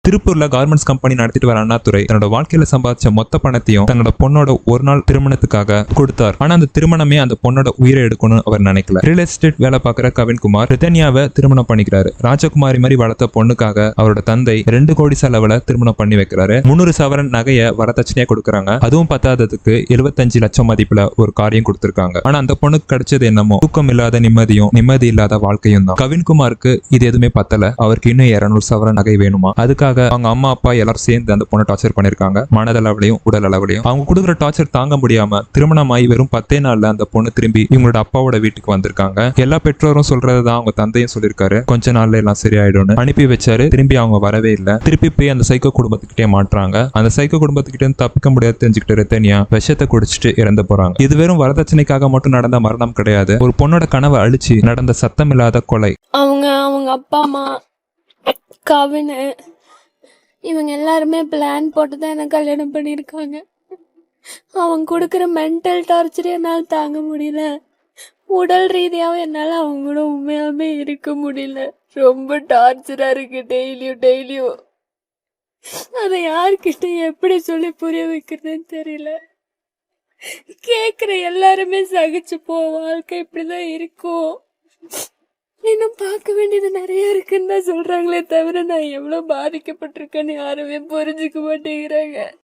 திருப்பூர்ல garments company நடத்திட்டு வர அண்ணாதுரை தன்னோட வாழ்க்கையில சம்பாதிச்ச மொத்த பணத்தையும் தன்னோட பொண்ணோட ஒரு நாள் திருமணத்துக்காக கொடுத்தார். ஆனா அந்த திருமணமே அந்த பொண்ணோட உயிரை எடுக்கணும்னு அவர் நினைக்கல. ரியல் எஸ்டேட் வேலை பார்க்கிற கவின்குமார் ரிதன்யாவை திருமணம் பண்ணிக்கிறாரு. ராஜகுமாரி மாதிரி வளர்த்த பொண்ணுக்காக அவரோட தந்தை 2 கோடி செலவுல திருமணம் பண்ணி வைக்கிறாரு. 300 சவரன் நகைய வரதட்சணையா கொடுக்கறாங்க. அதுவும் பத்தாததுக்கு 75 லட்சம் மதிப்புல ஒரு காரியம் கொடுத்திருக்காங்க. ஆனா அந்த பொண்ணுக்கு கிடைச்சது என்னமோ தூக்கம் இல்லாத நிம்மதியும் நிம்மதி இல்லாத வாழ்க்கையும் தான். கவின்குமாருக்கு இது எதுவுமே பத்தல. அவருக்கு இன்னும் 200 சவரன் நகை வேணுமா. அதுக்காக அவங்க அம்மா அப்பா எல்லாரும் சேர்ந்து அந்த பொண்ணை டார்ச்சர் பண்ணிருக்காங்க. மனதளவுலையும் உடல் அளவுலையும். அவங்க கொடுக்குற டார்ச்சர் தாங்க முடியாம திருமணமாயி வெறும் 10 நாள்ல அந்த பொண்ணு திரும்பி இவங்களோட அப்பாவோட வீட்டுக்கு வந்திருக்காங்க. எல்லா பெற்றோரும் சொல்றதுதான் அவங்க தந்தையும் சொல்லிருக்காரு. கொஞ்ச நாள்ல எல்லாம் சரியாயிடும்னு அனுப்பி வச்சாரு. திரும்பி அவங்க வரவே இல்ல. திருப்பி போய் அந்த சைக்கோ குடும்பத்துக்கிட்டே மாட்டுறாங்க. அந்த சைக்கோ குடும்பத்துக்கிட்ட தப்பிக்க முடியாது தெரிஞ்சுக்கிட்டு ரிதன்யா விஷத்தை குடிச்சிட்டு இறந்து போறாங்க. இது வெறும் வரதட்சணைக்காக மட்டும் நடந்த மரணம் கிடையாது. ஒரு பொண்ணோட கனவை அழிச்சு நடந்த சத்தமில்லாத கொலை. அவங்க அப்பா அம்மா கவினு இவங்க எல்லாருமே பிளான் போட்டு தான் எனக்கு கல்யாணம் பண்ணியிருக்காங்க. அவங்க கொடுக்குற மென்டல் டார்ச்சர் என்னால் தாங்க முடியல. உடல் ரீதியாகவும் என்னால் அவங்க கூட உண்மையாமே இருக்க முடியல. ரொம்ப டார்ச்சராக இருக்கு. டெய்லியும் அதை யார்கிட்ட எப்படி சொல்லி புரிய வைக்கிறதுன்னு தெரியல. கேட்குற எல்லாருமே சகிச்சு போ, வாழ்க்கை இப்படிதான் இருக்கும், இன்னும் பார்க்க வேண்டியது நிறைய இருக்குன்னு தான் சொல்றாங்களே தவிர நான் எவ்வளவு பாதிக்கப்பட்டிருக்கேன்னு யாருமே புரிஞ்சுக்க மாட்டேங்கிறாங்க.